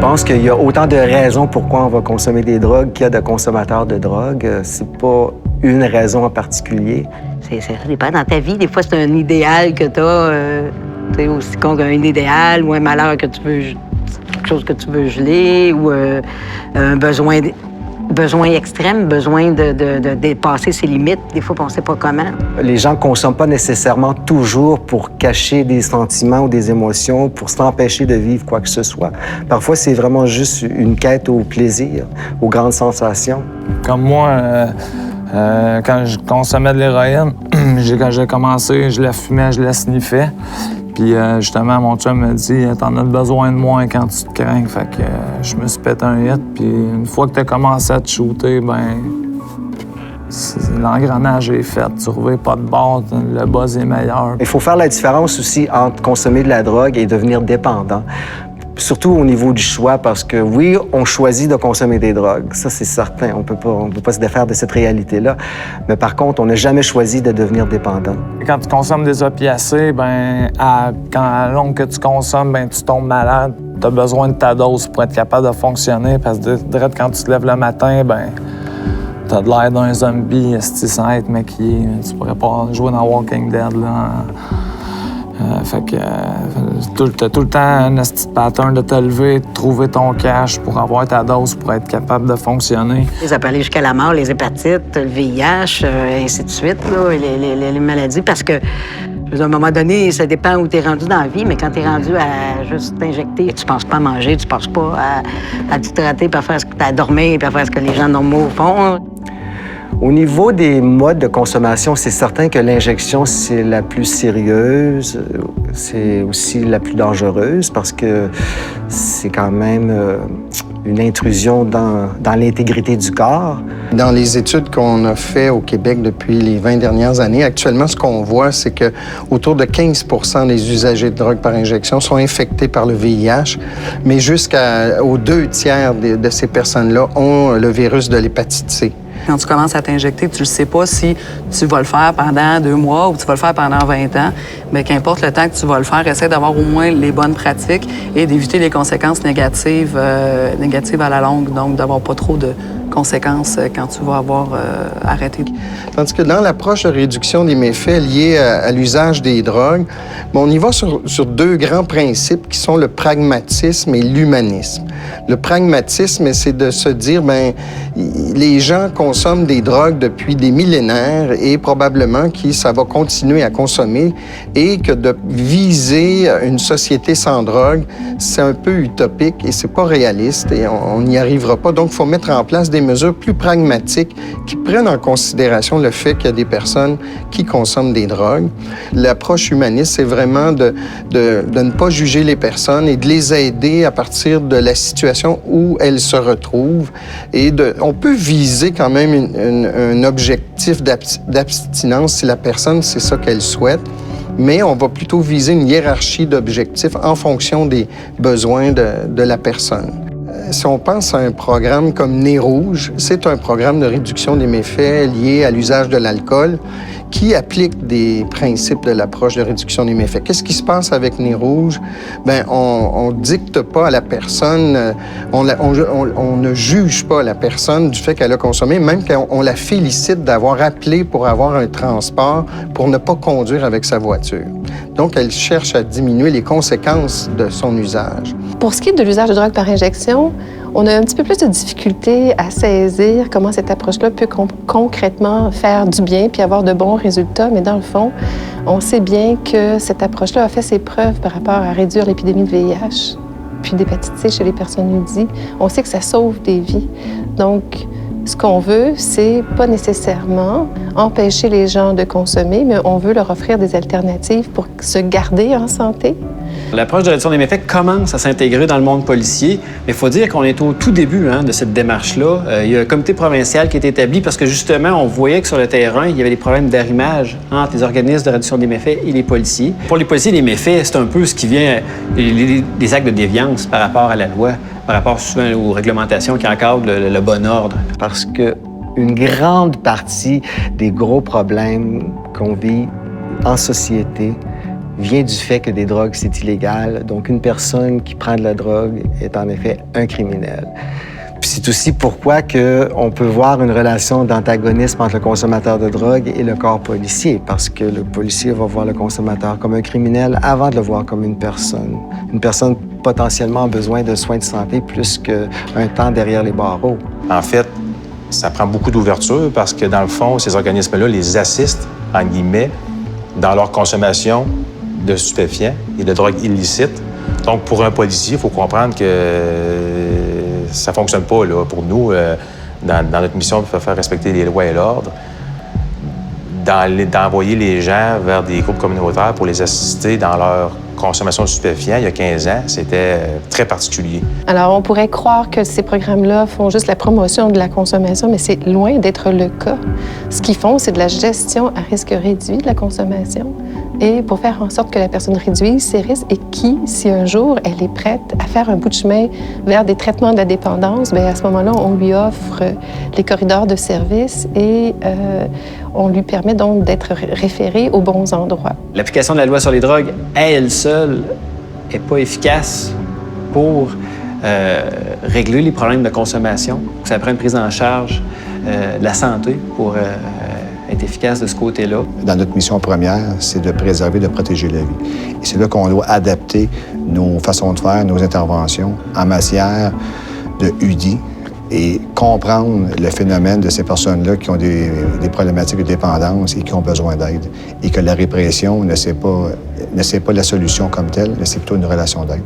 pense qu'il y a autant de raisons pourquoi on va consommer des drogues qu'il y a de consommateurs de drogue. C'est pas une raison en particulier. Ça dépend dans ta vie. Des fois, c'est un idéal que tu as, aussi con qu'un idéal ou un malheur que tu veux, quelque chose que tu veux geler ou un besoin extrême, besoin de dépasser ses limites. Des fois, on ne sait pas comment. Les gens ne consomment pas nécessairement toujours pour cacher des sentiments ou des émotions, pour s'empêcher de vivre quoi que ce soit. Parfois, c'est vraiment juste une quête au plaisir, aux grandes sensations. Comme moi, quand je consommais de l'héroïne, quand j'ai commencé, je la fumais, je la sniffais. Puis justement, mon chum me dit « T'en as besoin de moins quand tu te crains. » Fait que je me suis pété un hit. Puis une fois que t'as commencé à te shooter, ben l'engrenage est fait. Tu reviens pas de bord, le buzz est meilleur. Il faut faire la différence aussi entre consommer de la drogue et devenir dépendant. Surtout au niveau du choix, parce que oui, on choisit de consommer des drogues. Ça, c'est certain. On peut pas se défaire de cette réalité-là. Mais par contre, on n'a jamais choisi de devenir dépendant. Quand tu consommes des opiacés, ben à longue que tu consommes, ben tu tombes malade. Tu as besoin de ta dose pour être capable de fonctionner. Parce que direct quand tu te lèves le matin, ben t'as de l'air d'un zombie sans être maquillé. Tu pourrais pas jouer dans Walking Dead, là. Fait que t'as tout le temps un petit pattern de te lever, de trouver ton cash pour avoir ta dose, pour être capable de fonctionner. Ça peut aller jusqu'à la mort, les hépatites, le VIH, ainsi de suite, là, les maladies, parce que, à un moment donné, ça dépend où tu es rendu dans la vie, mais quand tu es rendu à juste t'injecter, tu penses pas à manger, tu penses pas à t'hydrater, puis à faire ce que tu as dormi, puis à faire ce que les gens normaux font. Au niveau des modes de consommation, c'est certain que l'injection, c'est la plus sérieuse, c'est aussi la plus dangereuse parce que c'est quand même une intrusion dans l'intégrité du corps. Dans les études qu'on a faites au Québec depuis les 20 dernières années, actuellement, ce qu'on voit, c'est que autour de 15 des usagers de drogue par injection sont infectés par le VIH, mais jusqu'aux 2 tiers de ces personnes-là ont le virus de l'hépatite C. Quand tu commences à t'injecter, tu ne sais pas si tu vas le faire pendant 2 mois ou tu vas le faire pendant 20 ans. Mais qu'importe le temps que tu vas le faire, essaie d'avoir au moins les bonnes pratiques et d'éviter les conséquences négatives à la longue. Donc, d'avoir pas trop de conséquences quand tu vas avoir arrêté. Tandis que dans l'approche de réduction des méfaits liés à l'usage des drogues, on y va sur 2 grands principes qui sont le pragmatisme et l'humanisme. Le pragmatisme, c'est de se dire, bien, les gens consomment des drogues depuis des millénaires et probablement que ça va continuer à consommer et que de viser une société sans drogue, c'est un peu utopique et c'est pas réaliste et on n'y arrivera pas. Donc, il faut mettre en place des mesures plus pragmatiques qui prennent en considération le fait qu'il y a des personnes qui consomment des drogues. L'approche humaniste, c'est vraiment de ne pas juger les personnes et de les aider à partir de la situation où elles se retrouvent. Et on peut viser quand même un objectif d'abstinence si la personne, c'est ça qu'elle souhaite, mais on va plutôt viser une hiérarchie d'objectifs en fonction des besoins de la personne. Si on pense à un programme comme Nez Rouge, c'est un programme de réduction des méfaits liés à l'usage de l'alcool qui applique des principes de l'approche de réduction des méfaits. Qu'est-ce qui se passe avec Nez Rouge? Bien, on dicte pas à la personne, on ne juge pas la personne du fait qu'elle a consommé, même qu'on la félicite d'avoir appelé pour avoir un transport pour ne pas conduire avec sa voiture. Donc, elle cherche à diminuer les conséquences de son usage. Pour ce qui est de l'usage de drogue par injection, on a un petit peu plus de difficulté à saisir comment cette approche-là peut concrètement faire du bien puis avoir de bons résultats. Mais dans le fond, on sait bien que cette approche-là a fait ses preuves par rapport à réduire l'épidémie de VIH puis d'hépatite C chez les personnes UDI. On sait que ça sauve des vies. Donc, ce qu'on veut, c'est pas nécessairement empêcher les gens de consommer, mais on veut leur offrir des alternatives pour se garder en santé. L'approche de réduction des méfaits commence à s'intégrer dans le monde policier, mais il faut dire qu'on est au tout début de cette démarche-là. Il y a un comité provincial qui est établi parce que, justement, on voyait que sur le terrain, il y avait des problèmes d'arrimage entre les organismes de réduction des méfaits et les policiers. Pour les policiers, les méfaits, c'est un peu ce qui vient des actes de déviance par rapport à la loi, par rapport souvent aux réglementations qui encadrent le bon ordre. Parce qu'une grande partie des gros problèmes qu'on vit en société vient du fait que des drogues, c'est illégal. Donc, une personne qui prend de la drogue est en effet un criminel. Puis c'est aussi pourquoi on peut voir une relation d'antagonisme entre le consommateur de drogue et le corps policier, parce que le policier va voir le consommateur comme un criminel avant de le voir comme une personne. Une personne potentiellement a besoin de soins de santé plus qu'un temps derrière les barreaux. En fait, ça prend beaucoup d'ouverture parce que, dans le fond, ces organismes-là les assistent, en guillemets, dans leur consommation de stupéfiants et de drogues illicites. Donc, pour un policier, il faut comprendre que ça ne fonctionne pas là, pour nous, dans notre mission de faire respecter les lois et l'ordre, d'envoyer les gens vers des groupes communautaires pour les assister dans leur consommation de stupéfiants il y a 15 ans, c'était très particulier. Alors, on pourrait croire que ces programmes-là font juste la promotion de la consommation, mais c'est loin d'être le cas. Ce qu'ils font, c'est de la gestion à risque réduit de la consommation et pour faire en sorte que la personne réduise ses risques et qui, si un jour elle est prête à faire un bout de chemin vers des traitements de la dépendance, bien, à ce moment-là, on lui offre les corridors de service et on lui permet donc d'être référé aux bons endroits. L'application de la loi sur les drogues, à elle seule, n'est pas efficace pour régler les problèmes de consommation. Ça prend une prise en charge de la santé pour être efficace de ce côté-là. Dans notre mission première, c'est de préserver, de protéger la vie. Et c'est là qu'on doit adapter nos façons de faire, nos interventions en matière de UDI et comprendre le phénomène de ces personnes-là qui ont des problématiques de dépendance et qui ont besoin d'aide. Et que la répression ne c'est pas la solution comme telle, mais c'est plutôt une relation d'aide.